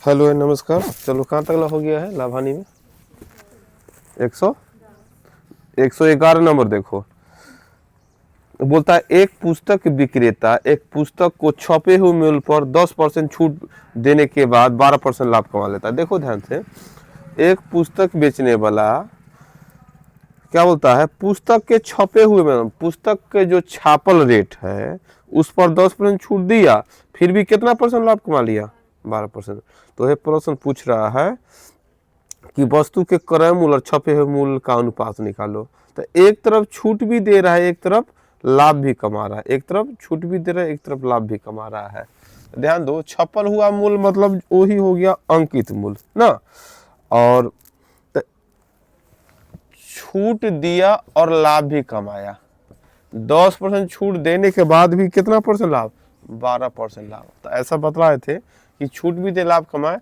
Hello नमस्कार। चलो कहाँ तक हो गया है लाभानी में? 111 नंबर देखो। बोलता है एक पुस्तक विक्रेता एक पुस्तक को छपे हुए मूल्य पर 10% छूट देने के बाद 12% लाभ कमा लेता है। देखो ध्यान से, एक पुस्तक बेचने वाला क्या बोलता है, पुस्तक के छपे हुए में पुस्तक के जो छापल रेट है उस पर 10% छूट दिया, फिर भी कितना परसेंट लाभ कमा लिया? 12%। तो यह प्रश्न पूछ रहा है कि वस्तु के क्रय मूल्य और छपे हुए मूल्य का अनुपात निकालो। तो एक तरफ छूट भी दे रहा है, एक तरफ लाभ भी कमा रहा है, एक तरफ छूट भी दे रहा है, एक तरफ लाभ भी कमा रहा है। ध्यान दो, छपल हुआ मूल्य मतलब वही हो गया अंकित मूल्य ना, और छूट दिया और लाभ भी कमाया। 10% छूट देने के बाद भी कितना परसेंट लाभ? 12% लाभ। तो ऐसा बतलाए थे कि छूट भी दे लाभ कमाए,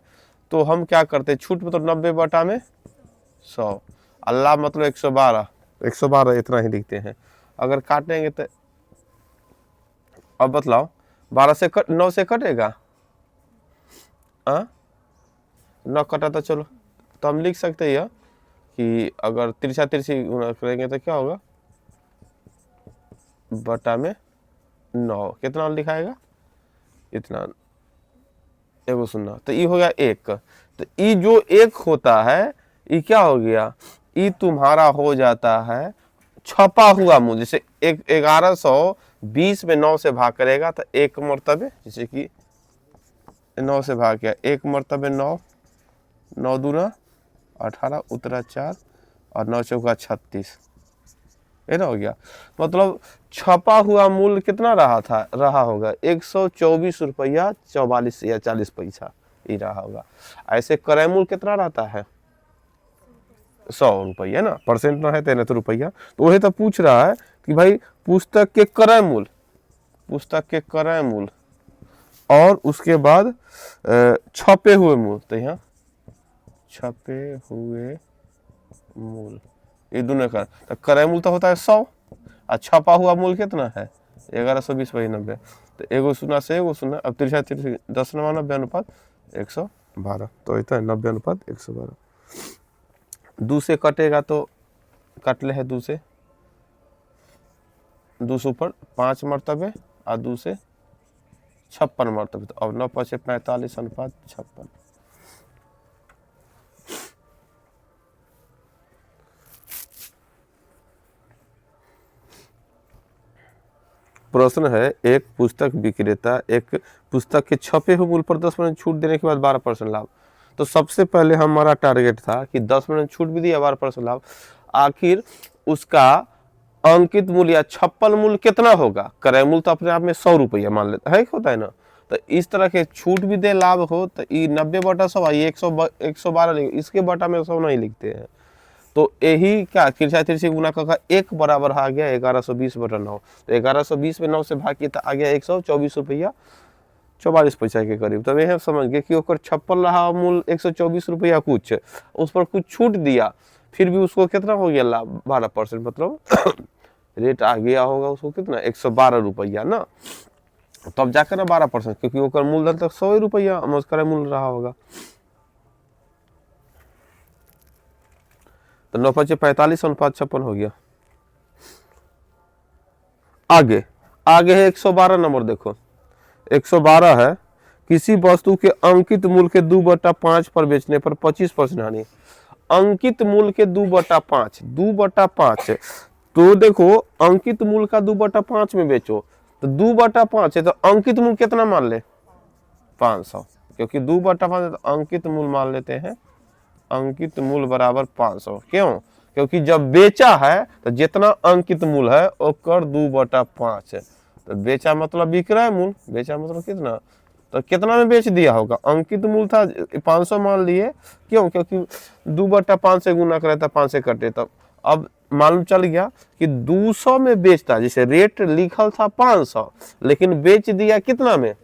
तो हम क्या करते, छूट मतलब 90 बटा में 100, लाभ मतलब 112 इतना ही लिखते हैं। अगर काटेंगे तो अब बतलाओ, 12 से 9 से कटेगा? 9 कटा तो चलो, तो हम लिख सकते हैं कि अगर तिरछा तिरछी गुणा करेंगे तो क्या होगा, बटा में 9, कितना लिखाएगा? इतना, एगो सुनना, तो ये हो गया 1। तो ये जो 1 होता है ये क्या हो गया, ये तुम्हारा हो जाता है छपा हुआ मूल्य। जैसे 1120 में 9 से भाग करेगा तो 1 मरतबे, जैसे कि 9 से भाग किया, 1 मरतबे 9, 9 दूना 18, उतरा 4 और 9 चौका 36, ये ना हो गया। मतलब छपा हुआ मूल्य कितना रहा होगा 124 रुपया 44 या 40 पैसा ही रहा होगा। ऐसे क्रय मूल्य कितना रहता है? 100 रुपया ना, परसेंट ना है तेरह तो रुपया। तो वही तो पूछ रहा है कि भाई पुस्तक के क्रय मूल्य और उसके बाद छपे हुए मूल्य, तो यहाँ छपे हुए मूल्य ये दोनों का, तो क्रय मूल्य तो होता है 100 और छपा हुआ मूल्य कितना है 1120 वही 90। तो एगो शून्य से एगो शून्य, अब तिरछा तिरछी 10 9 90 अनुपात 112, तो इतना 90 अनुपात 112। 2 से कटेगा तो कट ले है 2 से ऊपर 5 मरतबे और 2 से 56 मरतबे, तो अब 9 5 45 अनुपात 56। प्रश्न है, एक पुस्तक विक्रेता एक पुस्तक के छपे हुए मूल्य पर 10% छूट देने के बाद 12% लाभ। तो सबसे पहले हमारा टारगेट था कि 10% छूट भी दिया, 12% लाभ। आखिर उसका अंकित मूल्य या छप्पन मूल्य कितना होगा? क्रय मूल्य तो अपने आप में 100 रुपया मान लेता है, होता है ना। तो इस तरह के छूट भी दे लाभ हो तो ये 90 बटा 100, ये 112, इसके बटा में 100 नहीं लिखते हैं। तो यही क्या तिरछा तिरछी गुना का 1 बराबर आ गया 1120 बटा 9। तो 1120 में 9 से भाग किया तो आ गया 124 रुपया 44 पैसा के करीब। तो यह समझ गए कि ओकर छप्पन रहा मूल्य 124 रुपया कुछ, उस पर कुछ छूट दिया, फिर भी उसको कितना हो गया लाभ? 12%, मतलब रेट आ गया होगा उसको कितना 112 रुपया ना, तब जाकर ना 12%, क्योंकि ओकर मूलधन तक 100 रुपया उसका मूल्य रहा होगा। तो 9 5 45 अनुपात 56 हो गया। आगे है 112 नंबर। देखो 112 है, किसी वस्तु के अंकित मूल्य के 2/5 पर बेचने पर 25% हानि। अंकित मूल्य के 2/5 तो देखो अंकित मूल्य का 2/5 में बेचो, तो 2/5 है तो अंकित मूल्य कितना मान ले? 500, क्योंकि 2/5 तो अंकित मूल्य मान लेते हैं, अंकित मूल्य बराबर 500। क्यों? क्योंकि जब बेचा है तो जितना अंकित मूल्य है ओकर 2/5 है। तो बेचा मतलब विक्रय मूल्य, बेचा मतलब कितना, तो कितना में बेच दिया होगा? अंकित मूल्य था 500 मान लिए, क्यों? क्योंकि 2/5 से गुना करे तो 5 से कटे, तब अब मालूम चल गया कि 200 में बेचता, जैसे रेट लिखल था 500 लेकिन बेच दिया कितना में?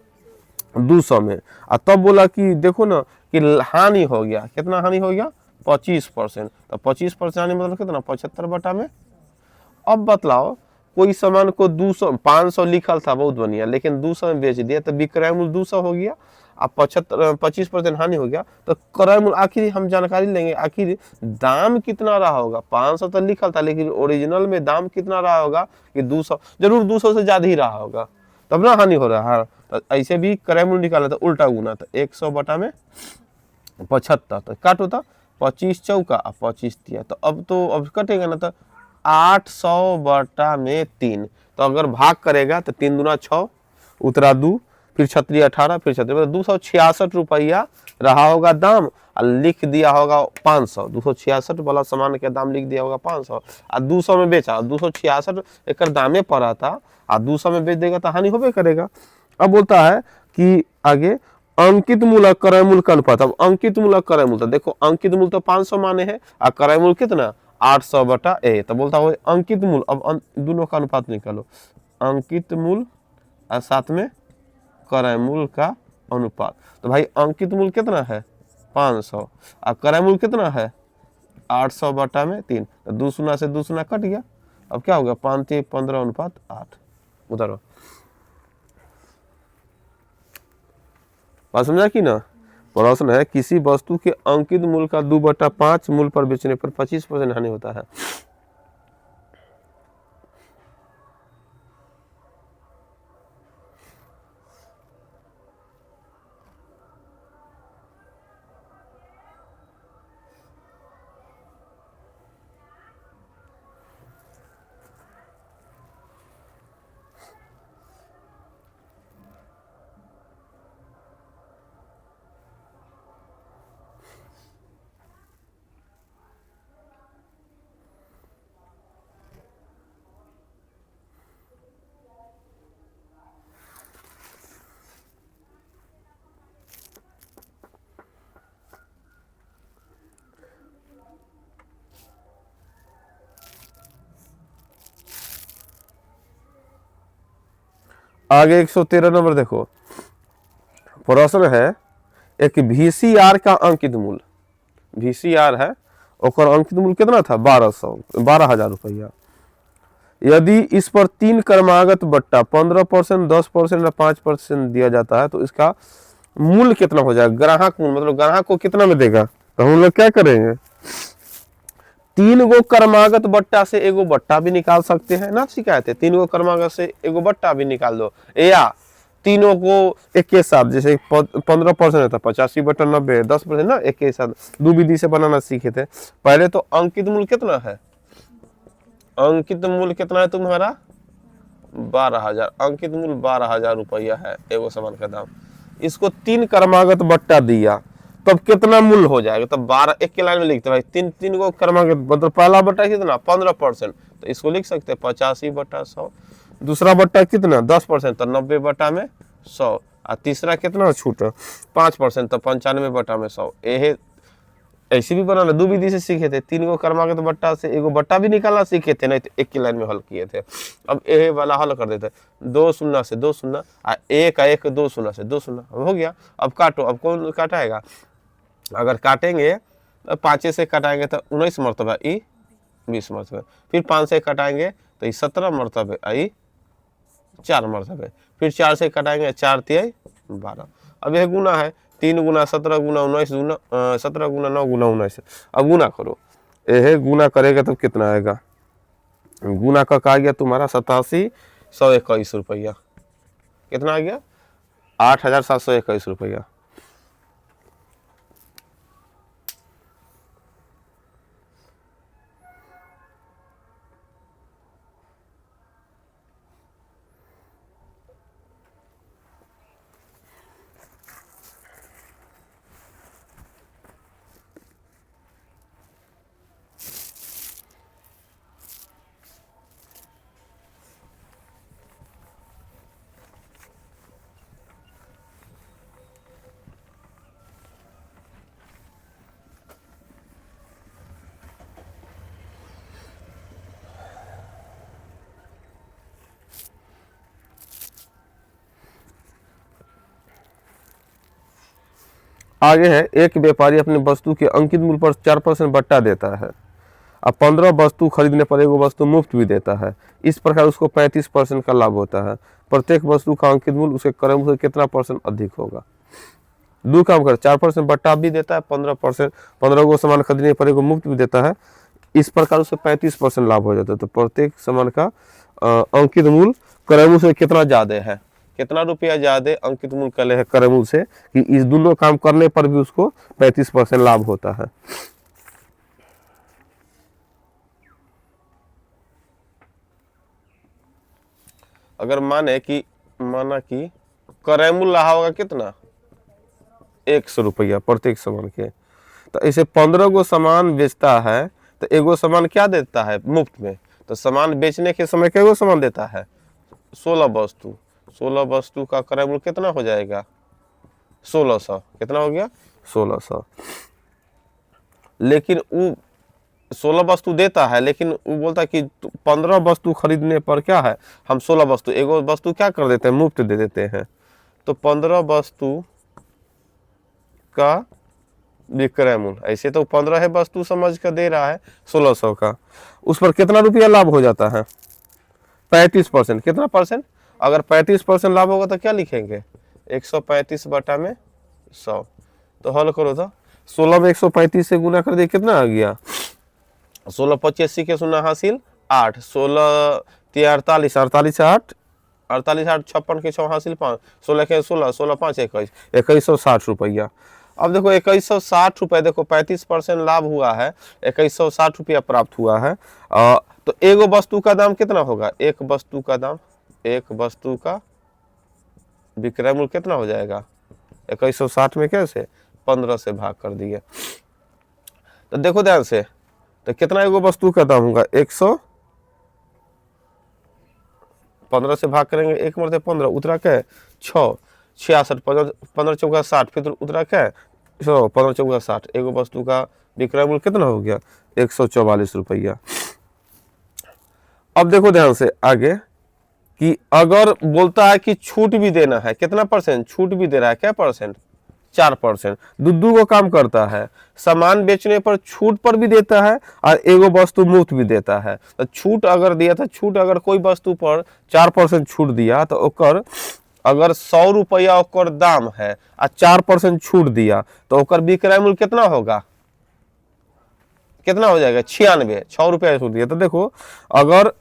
200 में। तब बोला कि देखो ना कि हानि हो गया, कितना हानि हो गया? 25%। तो 25% हानि मतलब कितना? 75 बटा में। अब बतलाओ, कोई सामान को 200 500 लिखल था बहुत बढ़िया, लेकिन 200 में बेच दिया तो विक्रय मूल्य 200 हो गया, अब 25% हानि हो गया तो क्रय मूल्य आखिर हम जानकारी लेंगे आखिर दाम कितना रहा होगा। 500 तो लिखा था लेकिन ओरिजिनल में दाम कितना रहा होगा कि 200, जरूर 200 से ज्यादा ही रहा होगा तब ना हानि हो रहा है। तो ऐसे भी क्रय मूल्य निकालना था उल्टा गुना, तो 100 बटा में 75 तो काट होता 25 चौका 25 दिया, तो अब कटेगा ना, तो 800 बटा में 3, तो अगर भाग करेगा तो 3 दूना 6 उतरा 2 फिर 36 18 फिर 36 266 रुपया रहा होगा दाम, और लिख दिया होगा 500। 266 वाला सामान का दाम लिख दिया होगा 500 और 200 में बेचा, 266 एक दामे पड़ा था और 200 में बेच देगा तो हानि होबे करेगा। अब बोलता है कि आगे अंकित मूल्य क्रय मूल्य का अनुपात। अब अंकित मूल्य क्रय मूल्य, देखो अंकित मूल्य तो 500 माने हैं और क्रय मूल्य कितना 800 बटा ए, तो बोलता है अंकित मूल्य। अब दोनों का अनुपात निकालो, अंकित मूल्य और साथ में क्रय मूल्य का अनुपात। तो भाई अंकित मूल्य कितना है 500 और क्रय मूल्य कितना है 800 बटा में 3, तो 2 शून्य से 2 शून्य कट गया। अब क्या होगा 5 15 अनुपात 8। उधर बात समझा कि ना। प्रश्न है किसी वस्तु के अंकित मूल्य का 2/5 मूल्य पर बेचने पर 25% हानि होता है। आगे 113 नंबर देखो, प्रश्न है एक VCR का अंकित मूल्य, VCR है और अंकित मूल्य कितना था 12,000 रुपया। यदि इस पर 3 क्रमागत बट्टा 15%, 10% या 5% दिया जाता है तो इसका मूल्य कितना हो जाएगा। ग्राहक मूल्य मतलब ग्राहक को कितना में देगा, तो हम लोग क्या करेंगे 3 गो क्रमागत बट्टा से एगो बट्टा भी निकाल सकते हैं ना, शिकायत है 3 गो क्रमागत से एगो बट्टा भी निकाल दो, या तीनों को एक के साथ, जैसे 15% है तो 85 बटा 90, 10% ना एक के साथ। दो विधि से बनाना सीखे थे पहले। तो अंकित मूल्य कितना है, अंकित मूल्य कितना है तुम्हारा 12,000, अंकित मूल्य 12,000 रुपया है एगो सामान का दाम। इसको 3 क्रमागत बट्टा दिया तब कितना मूल्य हो जाएगा, तब 12 एक के लाइन में लिखते भाई 3 को क्रमागत, मतलब पहला बट्टा कितना 15%, तो इसको लिख सकते हैं 85 बटा 100। दूसरा बट्टा कितना 10%, तो 90 बटा में 100, और तीसरा कितना छूट 5%, तो 95 बटा में 100। ये ऐसे भी बनाना, दो विधि से सीखे थे। 3 गो क्रमागत बट्टा से एगो बट्टा भी निकालना सीखे थे, नहीं तो एक की लाइन में हल किए थे। अब ये वाला हल कर देते 2 शून्य से 2 शून्य, 1 2 शून्य से 2 शून्य, हो गया। अब काटो, अब कौन काटाएगा, अगर काटेंगे तो 5 से कटाएंगे तो 19 मरतबा ई 20 मरतबे, फिर 5 से कटाएंगे तो ये 17 मरतबे आई 4 मरतबे, फिर 4 से कटाएंगे 4 तिहाई 12। अब यह गुना है 3 गुना 17 गुना 19 गुना 17 गुना 9 गुना 19। अब गुना करो, यह गुना करेगा तो कितना आएगा, गुना का आ गया तुम्हारा 87,121 रुपया। कितना आ गया 8,721 रुपया। आगे है एक व्यापारी अपने वस्तु के अंकित मूल्य पर 4% बट्टा देता है, अब 15 वस्तु खरीदने पर एगो वस्तु मुफ्त भी देता है। इस प्रकार उसको 35% का लाभ होता है। प्रत्येक वस्तु का अंकित मूल्य उसके क्रय मूल्य से कितना % अधिक होगा। दो काम कर, 4% बट्टा भी देता है, 15%, 15 गो सामान खरीदने पर एगो मुफ्त भी देता है। इस प्रकार उसे 35% लाभ हो जाता है। तो प्रत्येक सामान का अंकित मूल्य क्रय मूल्य से कितना ज्यादा है, कितना रुपया ज्यादा अंकित मूल्य का है क्रय मूल्य से, कि इस दोनों काम करने पर भी उसको 35% लाभ होता है। अगर माना कि क्रय मूल्य रहा होगा कितना, 100 रुपया प्रत्येक सामान के, तो ऐसे 15 गो सामान बेचता है, तो एगो सामान क्या देता है मुफ्त में, तो सामान बेचने के समय कैगो सामान देता है, 16 वस्तु। 16 वस्तु का क्रय मूल्य कितना हो जाएगा, 1600। कितना हो गया, 1600। लेकिन वो 16 वस्तु देता है, लेकिन वो बोलता है कि 15 वस्तु खरीदने पर क्या है, हम 16 वस्तु, एगो वस्तु क्या कर देते हैं, मुफ्त दे देते हैं। तो 15 वस्तु का विक्रय मूल्य, ऐसे तो 15 है वस्तु समझ कर दे रहा है 1600 का, उस पर कितना रुपया लाभ हो जाता है, 35%। कितना परसेंट, अगर 35% लाभ होगा तो क्या लिखेंगे, 135 बटा में 100। तो हल करो तो 16 में 135 से गुना कर दिए, कितना आ गया, 16 85 के शून्य हासिल 8, 16 48, 48 8, 48 8 56 के 6 हासिल 5, 16 के 16, 16 5 21, 2160 रुपया। अब देखो 2160 रुपये, देखो 35% लाभ हुआ है, 2160 रुपया प्राप्त हुआ है। तो एगो वस्तु का दाम कितना होगा, एक वस्तु का दाम, एक वस्तु का विक्रय मूल्य कितना हो जाएगा, 2160 में कैसे 15 से भाग कर दिए। तो देखो ध्यान से, तो कितना एगो वस्तु का दाम होगा, 115 से भाग करेंगे, एक मरते 15 उतरा के 6, 66, 15 चौका 60, फिर उतरा के 15 चौका 60, एगो वस्तु का विक्रय मूल्य कितना हो गया, 144 रुपया। अब देखो ध्यान से आगे, कि अगर बोलता है कि छूट भी देना है, कितना परसेंट छूट भी दे रहा है, क्या परसेंट, 4%। दुद्दू को काम करता है, सामान बेचने पर छूट पर भी देता है और एगो वस्तु मुफ्त भी देता है। तो छूट अगर दिया था, छूट अगर कोई वस्तु पर 4% छूट दिया, तो ओकर अगर 100 रुपया ओकर दाम है और 4% छूट दिया, तो ओकर विक्रय मूल्य कितना होगा, कितना हो जाएगा, 96। 6 रुपया छूट दिया, तो देखो अगर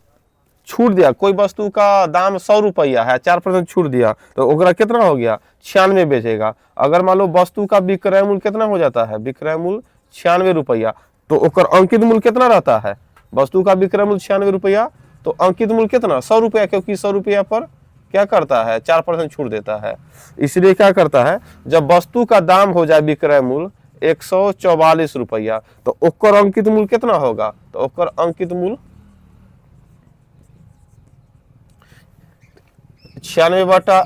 छूट दिया, कोई वस्तु का दाम 100 रुपया है, 4% छूट दिया, तो ओकरा कितना हो गया, 96 बेचेगा। अगर मान लो वस्तु का विक्रय मूल्य कितना हो जाता है, विक्रय मूल्य 96 रुपया, तो ओकर अंकित मूल्य कितना रहता है, वस्तु का विक्रय मूल्य 96 रुपया, तो अंकित मूल्य कितना, 100 रुपया, क्योंकि 100 रुपया पर क्या करता है, 4% छूट देता है। इसलिए क्या करता है, जब वस्तु का दाम हो जाए विक्रय मूल्य 144 रुपया, तो ओकर अंकित मूल्य कितना होगा, तो ओकर अंकित मूल्य 96 बटा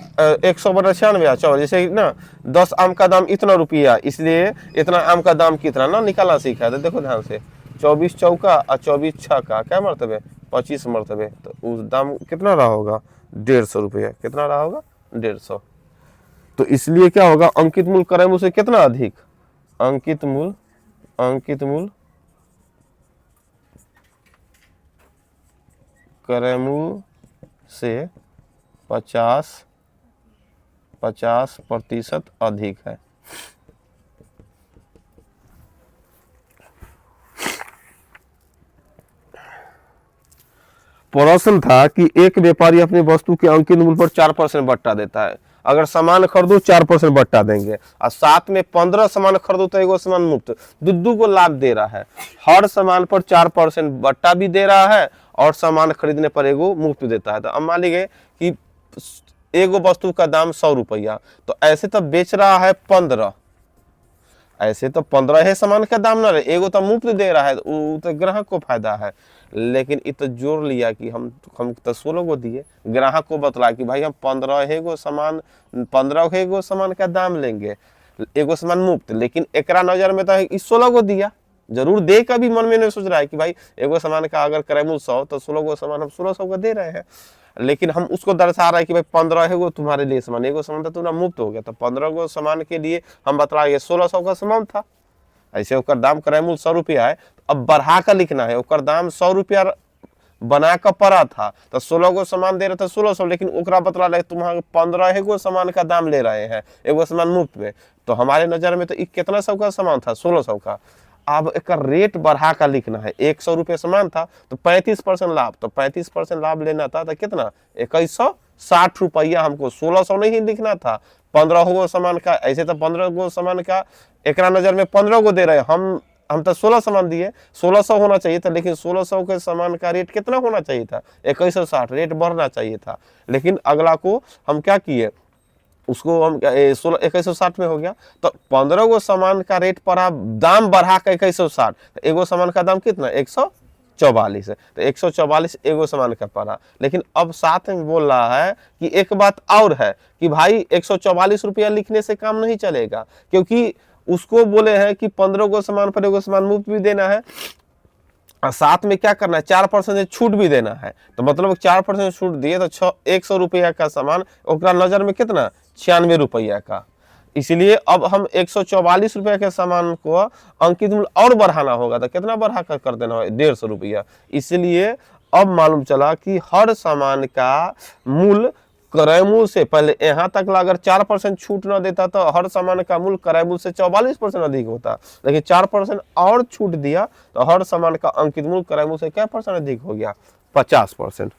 100 बटा 96 चलो, जैसे ना 10 आम का दाम इतना रुपया, इसलिए इतना आम का दाम कितना ना निकालना सीखा है। तो देखो ध्यान से, 24 चौका और 24 छक्का क्या मरतबे, 25 मरतबे, तो उस दाम कितना रहा होगा, 150 रुपया। कितना रहा होगा, 150। तो इसलिए क्या होगा, अंकित मूल्य क्रय मूल्य से कितना अधिक, अंकित मूल्य क्रय मूल्य से 50% अधिक है। प्रश्न था कि एक व्यापारी अपनी वस्तु के अंकित मूल्य पर 4% बट्टा देता है। अगर सामान खरीदो 4% बट्टा देंगे, और साथ में 15 सामान खरीदो तो एगो सामान मुफ्त, दुद्दू को लाभ दे रहा है। हर सामान पर 4% बट्टा भी दे रहा है और सामान खरीदने पर एगो मुफ्त देता है। तो अब मान लीजिए कि एगो वस्तु का दाम 100 रुपया, तो ऐसे तो बेच रहा है 15, ऐसे तो 15 है सामान का दाम ना रहे, एगो तो मुफ्त दे रहा है, वो तो ग्राहक को फायदा है। लेकिन ये तो जोड़ लिया कि हम तो 16 को दिए, ग्राहक को बतला कि भाई हम 15 गो सामान का दाम लेंगे, एगो सामान मुफ्त, लेकिन एकरा नजर में तो 16 को दिया, जरूर दे का भी मन में नहीं सोच रहा है कि भाई एगो सामान का अगर क्रय मूल्य 100, तो 16 गो सामान हम 1600 का दे रहे हैं। लेकिन हम उसको दर्शा रहा है कि भाई 15 गो तुम्हारे लिए सामान, एगो सामान तो तुम्हारा मुफ्त हो गया, तो 15 गो सामान के लिए हम बता रहे 1600 का सामान था। ऐसे ओकर दाम क्रय मूल्य 100 रुपया है, अब बढ़ा कर लिखना है, ओकर दाम 100 रुपया बना कर पड़ा था तो 16 गो सामान दे रहे थे 1600, लेकिन ओकरा बतला रहे तुम्हारे 15 गो सामान का दाम ले रहे हैं, एगो सामान मुफ्त में। तो हमारे नजर में तो कितना सौ का सामान था, 1600 का। अब एक रेट बढ़ा कर लिखना है, 100 रुपये सामान था तो 35% लाभ, तो 35% लाभ लेना था तो कितना 2160 रुपया हमको, 1600 नहीं लिखना था। 15 गो सामान का, ऐसे तो 15 गो सामान का एक नजर में 15 गो दे रहे हैं, हम तो 16 सामान दिए, 1600 होना चाहिए था, लेकिन 1600 के सामान का रेट कितना होना चाहिए था 2160, रेट बढ़ना चाहिए था। लेकिन अगला को हम क्या किए, उसको हम 2160 में हो गया, तो 15 गो सामान का रेट पड़ा, दाम बढ़ा कर 2160, एगो सामान का दाम कितना 144 है, तो 144 एगो सामान का पड़ा। लेकिन अब साथ में बोल रहा है कि एक बात और है कि भाई 144 रुपया लिखने से काम नहीं चलेगा, क्योंकि उसको बोले हैं कि 15 गो सामान पर एगो सामान मुफ्त भी देना है और साथ में क्या करना है 4% छूट भी देना है। तो मतलब 4% छूट दिए तो 100 रुपया का सामान ओकरा नजर में कितना 96 रुपया का। इसलिए अब हम 144 रुपया के सामान को अंकित मूल्य और बढ़ाना होगा, तो कितना बढ़ा कर देना होगा 150 रुपया। इसलिए अब मालूम चला कि हर सामान का मूल्य क्रय मूल्य से पहले, यहाँ तक अगर 4% छूट न देता तो हर सामान का मूल्य क्रय मूल्य से 44% अधिक होता, लेकिन 4% और छूट दिया तो हर सामान का अंकित मूल्य क्रय मूल्य से क्या परसेंट अधिक हो गया 50%।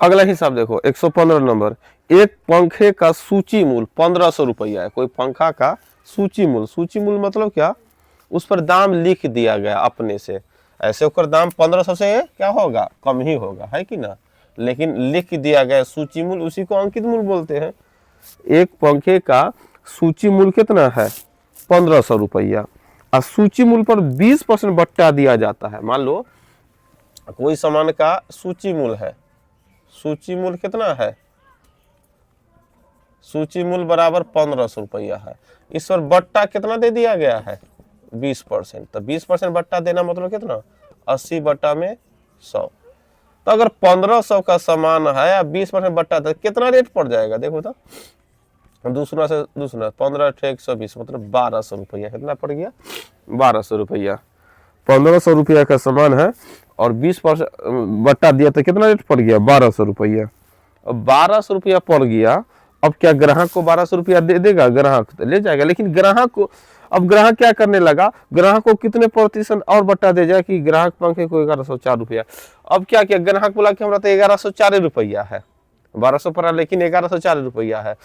अगला हिसाब देखो 115 नंबर, एक पंखे का सूची मूल्य 1500 रुपया है। कोई पंखा का सूची मूल्य मतलब क्या, उस पर दाम लिख दिया गया अपने से, ऐसे होकर दाम 1500 से क्या होगा कम ही होगा, है कि ना, लेकिन लिख दिया गया सूची मूल्य, उसी को अंकित मूल्य बोलते हैं। एक पंखे का सूची मूल्य कितना है 1500 रुपया, और सूची मूल्य पर 20% बट्टा दिया जाता है। मान लो कोई सामान का सूची मूल्य है, सूची मूल्य कितना है, सूची मूल्य बराबर 1500 रुपया है, इस पर बट्टा कितना दे दिया गया है 20%, तो 20% बट्टा देना मतलब कितना 80 बट्टा में 100। तो अगर 1500 का सामान है या 20% बट्टा तो कितना रेट पड़ जाएगा, देखो तो दूसरा से दूसरा 15 × 120 मतलब 1200 रुपया, कितना पड़ गया 1200 रुपया। 1500 रुपया का सामान है और 20% बट्टा दिया तो कितना रेट पड़ गया 1200 रुपया। अब 1200 रुपया पड़ गया, अब क्या ग्राहक को 1200 रुपया दे देगा, ग्राहक तो ले जाएगा, लेकिन ग्राहक को, अब ग्राहक क्या करने लगा, ग्राहक को कितने प्रतिशत और बट्टा दे जाए कि ग्राहक पंखे को 1104 रुपया। अब क्या किया, ग्राहक बोला कि हमारा तो 1104 रुपया है, 1200 पड़ा लेकिन 1104 रुपया है।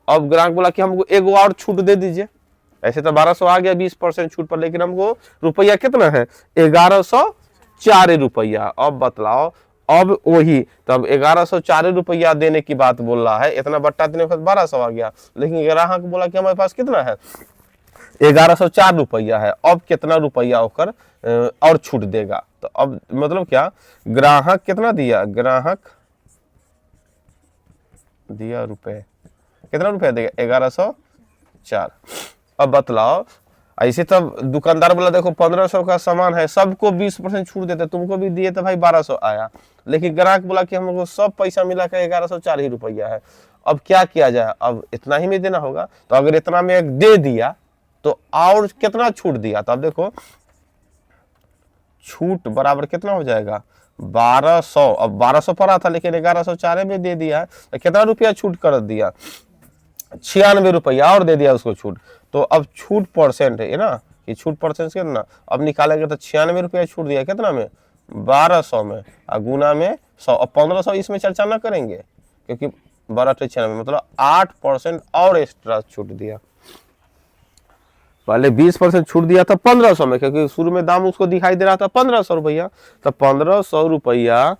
अब ग्राहक बोला कि हमको एगो और छूट दे दीजिए, ऐसे तो 1200 आ गया 20% छूट पर, लेकिन हमको रुपया कितना है 1104 रुपया। अब बतलाओ, अब वही तब 1104 रुपया देने की बात बोल रहा है, इतना बट्टा देने के बाद 1200 आ गया, लेकिन ग्राहक बोला कि हमारे पास कितना है 1104 रुपया है। अब कितना रुपया होकर और छूट देगा। तो अब मतलब क्या, ग्राहक कितना दिया, ग्राहक दिया रुपए, कितना रुपया देगा, 1104। अब बतलाओ, ऐसे तब दुकानदार बोला देखो 1500 का सामान है, सबको 20% छूट देते, तुमको भी दिए तो भाई 1200 आया, लेकिन ग्राहक बोला कि हमको सब पैसा मिला के 1104 ही रुपया है। अब क्या किया जाए, अब इतना ही में देना होगा। तो अगर इतना में एक दे दिया तो और कितना छूट दिया, तो अब देखो छूट बराबर कितना हो जाएगा, 1200। अब 1200 पड़ा था लेकिन 1104 में दे दिया है, तो कितना रुपया छूट कर दिया, 96 रुपया और दे दिया उसको छूट। तो अब छूट परसेंट है ना, कि छूट परसेंट कितना, अब निकालेंगे तो 96 रुपया छूट दिया कितना में, 1200 में, और गुना में 100। अब 1500 इसमें चर्चा ना करेंगे क्योंकि 1296 मतलब 8% और एक्स्ट्रा छूट दिया। पहले 20% छूट दिया था 1500 में, क्योंकि शुरू में दाम उसको दिखाई दे रहा था 1500 रुपया। तो 1500 रुपया,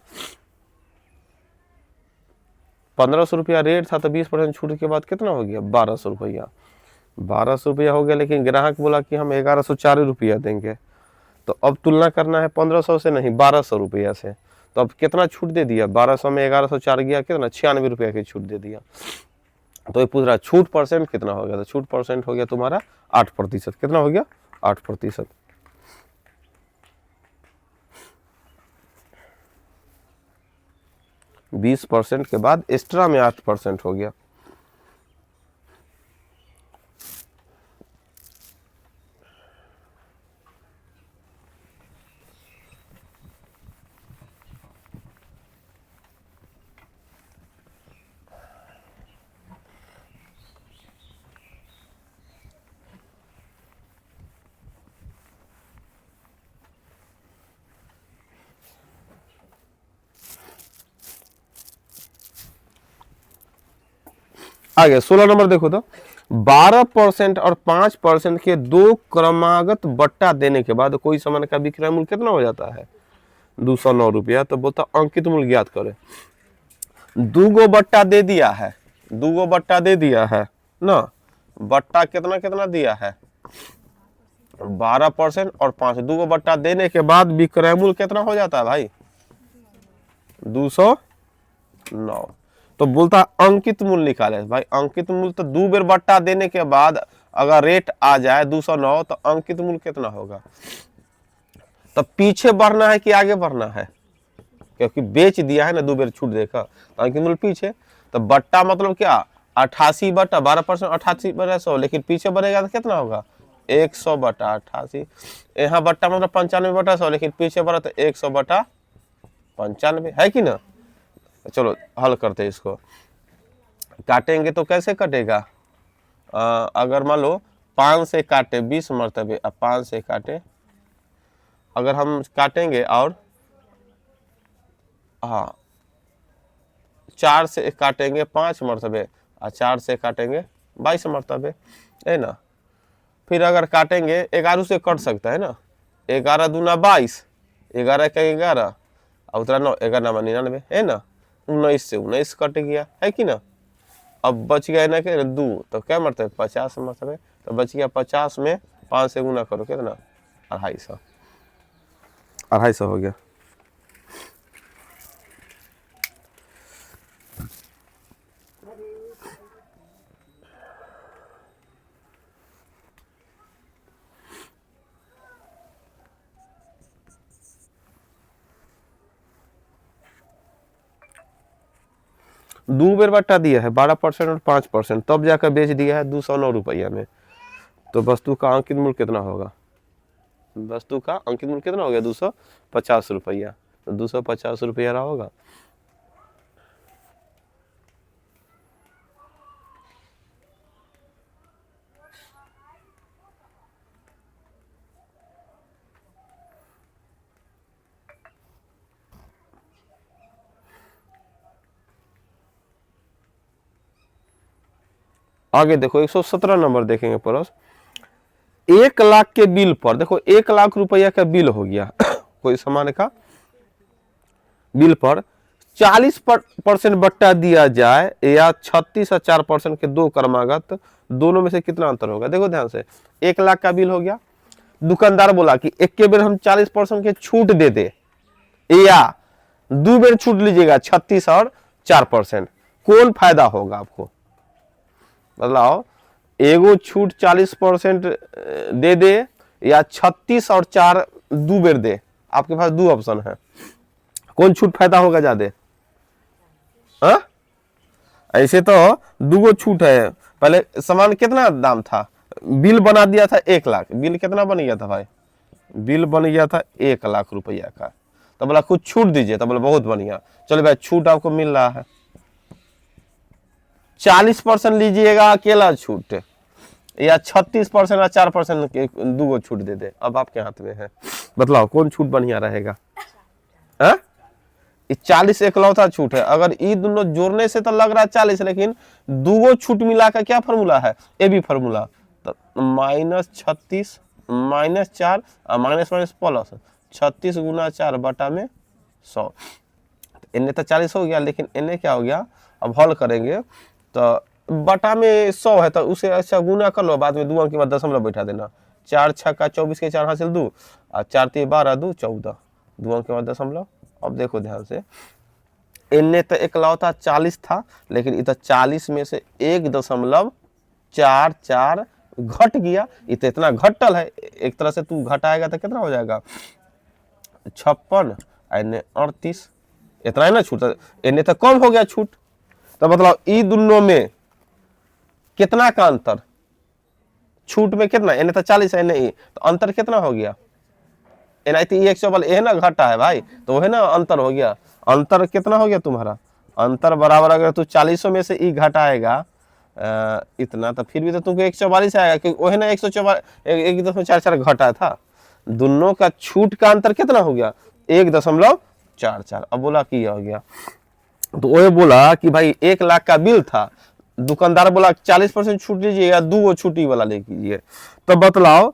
1500 रुपया रेट था, तो 20% छूट के बाद कितना हो गया, 1200 रुपया। 1200 रुपया हो गया, लेकिन ग्राहक बोला कि हम 1104 रुपया देंगे। तो अब तुलना करना है 1500 से नहीं, 1200 रुपया से। तो अब कितना छूट दे दिया, 1200 में 1104 गया कितना, 96 रुपया की छूट दे दिया। तो ये पूछ रहा छूट परसेंट कितना हो गया, तो छूट परसेंट हो गया तुम्हारा 8%। कितना हो गया, 8%। बीस परसेंट के बाद एक्स्ट्रा में 8% हो गया। आगे 16 नंबर देखो तो, 12% और 5% के दो क्रमागत बट्टा देने के बाद कोई सामान का विक्रय मूल्य कितना हो जाता है, 209 रुपया। तो बोलता अंकित मूल्य ज्ञात करे। दूगो बट्टा दे दिया है, दूगो बट्टा दे दिया है ना, बट्टा कितना कितना दिया है, 12% और 5, दूगो बट्टा देने के बाद विक्रय मूल्य कितना हो जाता है भाई, 209। तो बोलता अंकित मूल्य निकाले। भाई अंकित मूल्य तो 2 बेर बट्टा देने के बाद अगर रेट आ जाए 209, तो अंकित मूल्य कितना होगा। तो पीछे बढ़ना है कि आगे बढ़ना है, क्योंकि बेच दिया है ना 2 बेर छूट देकर, तो अंकित मूल्य पीछे। तो बट्टा मतलब क्या, 88 बट्टा 12%, 88 बटा 100, लेकिन पीछे बढ़ेगा तो कितना होगा, 100 बटा 88। यहाँ बट्टा मतलब 95 बटा 100, लेकिन पीछे बढ़ा तो 100 बटा 95 है कि ना। चलो हल करते हैं इसको, काटेंगे तो कैसे कटेगा, अगर मान लो 5 से काटे 20 मरतबे, अब 5 से काटे, अगर हम काटेंगे और हाँ 4 से काटेंगे 5 मरतबे, और 4 से काटेंगे 22 मरतबे, है ना। फिर अगर काटेंगे 11 से कट सकता है ना, 11 दूना 22, 11 का 11 और उतरा 9, 11 99 है ना, 19 से 19 कट गया है कि ना। अब बच गया ना कि 2, तो क्या मरतबे 50 मरतबे, तो बच गया 50 में 5 से गुना करो कितना, 250, 250 हो गया। दो बेर बट्टा दिया है 12% और 5%, तब जाकर बेच दिया है 209 रुपया में। तो वस्तु का अंकित मूल्य कितना होगा, वस्तु का अंकित मूल्य कितना हो गया, 250 रुपया। तो 250 रुपया रहा होगा। आगे देखो 117 नंबर देखेंगे प्रश्न। 1 लाख के बिल पर, देखो 1 लाख रुपया का बिल हो गया कोई सामान का बिल पर 40% बट्टा दिया जाए या 36 और 4% के दो क्रमागत, दोनों में से कितना अंतर होगा। देखो ध्यान से, 1 लाख का बिल हो गया, दुकानदार बोला कि एक के बेर हम 40% के छूट दे दे, या 2 बेर छूट लीजिएगा 36 और 4%, कौन फायदा होगा आपको? बताओ, एगो छूट 40% दे दे या 36 और 4 2 बेर दे, आपके पास 2 ऑप्शन है, कौन छूट फायदा होगा ज्यादा? हाँ, ऐसे तो 2 छूट है। पहले सामान कितना दाम था, बिल बना दिया था 1 लाख, बिल कितना बन गया था भाई? बिल बन गया था 1 लाख रुपया का, तो बोला कुछ छूट दीजिए, तो बोला बहुत बढ़िया, चलो भाई छूट आपको मिल रहा है, 40% लीजिएगा अकेला छूट, या 36% या 4% के 2 छूट दे दे, अब आपके हाथ में है, बतलाओ कौन छूट बढ़िया रहेगा? हाँ, 40 इकलौता छूट है, अगर ये दोनों जोड़ने से तो लग रहा है 40, लेकिन 2 छूट मिला का क्या फॉर्मूला है? ए बी फॉर्मूला, तो -36 -4 माइनस माइनस प्लस 36 गुना 4 बटा में 100, इन्हें तो 40 हो गया, लेकिन इन्हें क्या हो गया, अब हल करेंगे तो बटा में 100 है, तो उसे अच्छा गुना कर लो, बाद में 2 अंक के बाद दशमलव बैठा देना, 4 छक्का 24 के 4 हासिल 2 और 4 3 12 2 14, 2 अंक के बाद दशमलव। अब देखो ध्यान से, इन्हें तो इकलौता 40 था, लेकिन इधर 40 में से 1.44 घट गया, इतना घटल है, एक तरह से तू घटाएगा तो कितना हो जाएगा? 56 इन्हें 38, इतना है ना छूट, इन्हें तो कम हो गया छूट, तो मतलब ई दोनों में कितना का अंतर, छूट में कितना? इन्हें तो 40 है, नहीं तो अंतर कितना हो गया? एनआईटी 100 ये ना घटा है भाई, तो है ना अंतर हो गया, अंतर कितना हो गया तुम्हारा? अंतर बराबर, अगर तू 40 में से ई घटाएगा इतना, तो फिर भी तो तुमको 144 आएगा, क्योंकि वही ना 144 1.44 घटा था, दोनों का छूट का अंतर कितना हो गया? 1.44। अब बोला कि हो गया, तो वो बोला कि भाई 1 लाख का बिल था, दुकानदार बोला 40% छूट लीजिए या 2 छुट्टी वाला ले लीजिए, तो बतलाओ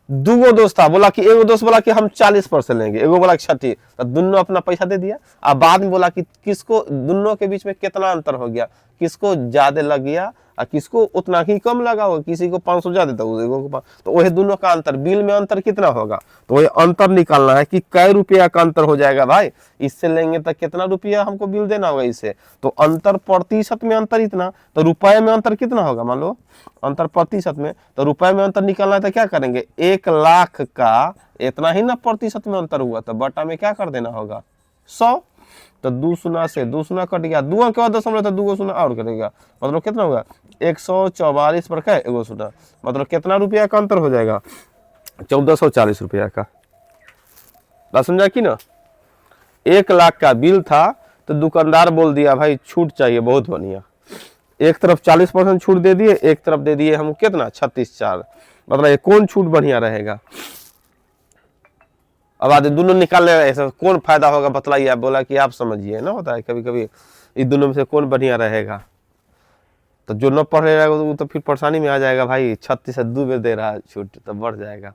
2 दोस्त था, बोला कि एगो दोस्त बोला कि हम 40% लेंगे, एगो बोला 60, तो दोनों अपना पैसा दे दिया, अब बाद में बोला कि किसको, दोनों के बीच में कितना अंतर हो गया, किसको ज्यादा लग गया और किसको उतना ही कम लगा होगा, किसी को 500 ज्यादा था, तो वही दोनों का अंतर, बिल में अंतर कितना होगा, तो वही अंतर निकालना है कि कै रुपया का अंतर हो जाएगा भाई, इससे लेंगे तो कितना रुपया हमको बिल देना होगा इससे, तो अंतर प्रतिशत में अंतर इतना, तो रुपए में अंतर कितना होगा, मान लो अंतर प्रतिशत में, तो रुपए में अंतर निकालना है तो क्या करेंगे, 1 लाख का इतना ही ना प्रतिशत में अंतर हुआ, तो बटा में क्या कर देना होगा 100, तो 2 शून्य से 2 शून्य कट गया, 2 अंक के बाद दशमलव, तो 2 शून्य और कटेगा, मतलब कितना होगा 144 पर क्या एगो शून्य, मतलब कितना रुपया का अंतर हो जाएगा 1440 रुपया का। बात समझा कि ना? 1 लाख का बिल था, तो दुकानदार बोल दिया भाई छूट चाहिए, बहुत बढ़िया, एक तरफ 40% छूट दे दिए, एक तरफ दे दिए हम कितना 36.4, मतलब ये कौन छूट बढ़िया रहेगा? अब आदमी दोनों निकालने ऐसा कौन फायदा होगा बतलाइए, आप बोला कि आप समझिए ना, होता है कभी कभी इन दोनों में से कौन बढ़िया रहेगा, तो जो न पढ़ रहेगा वो तो फिर परेशानी में आ जाएगा भाई, 36 से 2 बेर दे रहा है छूट, तो बढ़ जाएगा।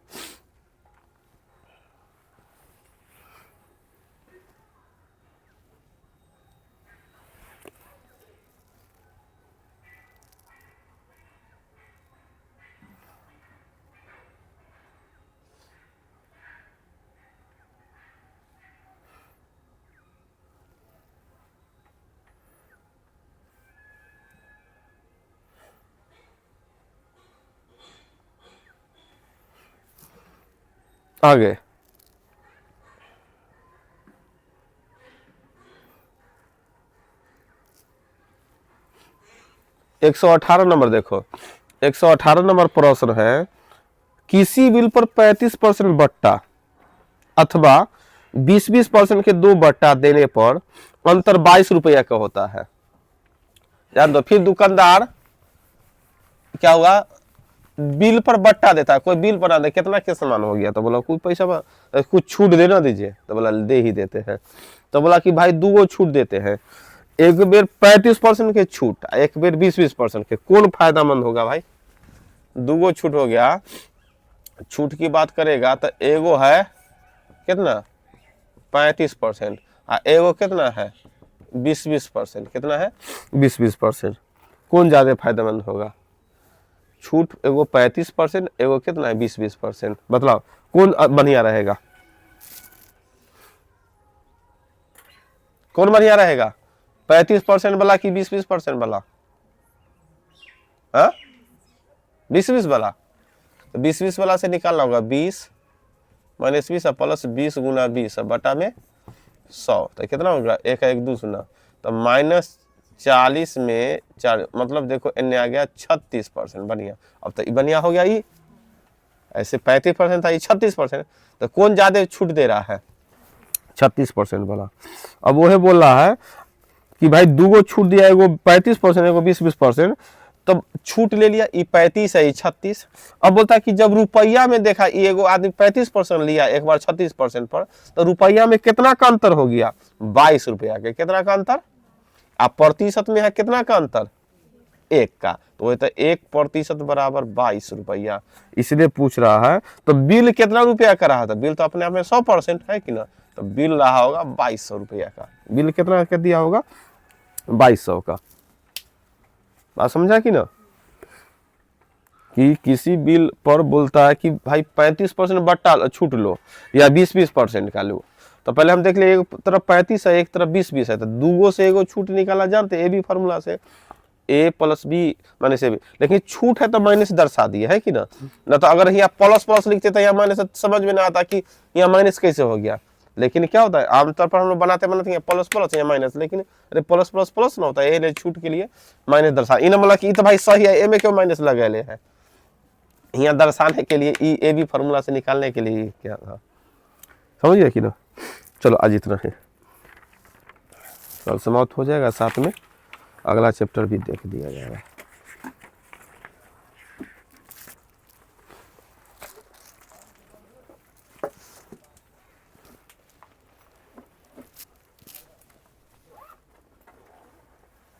आगे 118 नंबर देखो, 118 नंबर प्रश्न है, किसी बिल पर 35% बट्टा अथवा 20% के 2 बट्टा देने पर अंतर 22 रुपया का होता है, जान दो। फिर दुकानदार क्या हुआ, बिल पर बट्टा देता है, कोई बिल बना दे कितना के सामान हो गया, तो बोला कोई पैसा कुछ छूट देना दीजिए, तो बोला दे ही देते हैं, तो बोला कि भाई 2 छूट देते हैं, एक बेर 35% के छूट, एक बेर 20% के, कौन फायदामंद होगा भाई? 2 छूट हो गया, छूट की बात करेगा तो एगो है कितना 35%, एगो कितना है 20%, कितना है 20%, कौन ज्यादा फायदेमंद होगा? छूट एगो 35%, एगो कितना है 20-20%। बताओ कौन बढ़िया रहेगा, कौन बढ़िया रहेगा, 35% वाला कि 20-20% वाला? हाँ 20-20 वाला। तो 20-20 वाला से निकालना होगा 20 माइनस 20 प्लस 20 गुना 20 बटा में 100, तो कितना होगा 1-1-2 सुना, तो -40 में 4, मतलब देखो इन्हें आ गया 36%। बढ़िया, अब तो बढ़िया हो गया ये, ऐसे 35% था, ये 36%। तो कौन ज्यादा छूट दे रहा है, 36% वाला। अब वो है बोल रहा है कि भाई दूगो छूट दिया, एगो 35%, एगो 20-20%, तब छूट ले लिया, ये 35 है, ये 36। अब बोलता है कि जब रुपया में देखा, ये एगो आदमी 35% लिया एक बार 36% पर, तो रुपया में कितना का अंतर हो गया, 22 रुपया के। कितना का अंतर? आप प्रतिशत में है कितना का अंतर, 1 का। तो वो तो 1% बराबर 22 रुपया, इसलिए पूछ रहा है। तो बिल कितना रुपया का रहा था, बिल तो अपने आप में 100% है कि ना, तो बिल रहा होगा 2200 रुपया का। बिल कितना का दिया होगा, 2200 का। बात समझा कि ना, कि किसी बिल पर बोलता है कि भाई 35% बट्टा छूट लो या 20-20% का लो। तो पहले हम देख ले, एक तरफ 35 है, एक तरफ 20-20 है, तो दूगो से एगो छूट निकाला जानते, ए बी फार्मूला से, a + b माइनस ab। लेकिन छूट है तो माइनस दर्शा दिया है कि ना, ना तो अगर यहाँ प्लस प्लस लिखते तो यहाँ माइनस समझ में ना आता कि यहाँ माइनस कैसे हो गया। लेकिन क्या होता है आमतौर पर हम लोग बनाते हैं प्लस प्लस या माइनस, लेकिन अरे प्लस प्लस प्लस ना होता है, ये छूट के लिए माइनस दर्शा। इन मतलब कि तो भाई सही है, ए में क्यों माइनस लगे है, यहाँ दर्शाने के लिए, ई ए बी फार्मूला से निकालने के लिए क्या था, समझ गया कि ना। चलो आज इतना है, कल समाप्त हो जाएगा, साथ में अगला चैप्टर भी देख दिया जाएगा।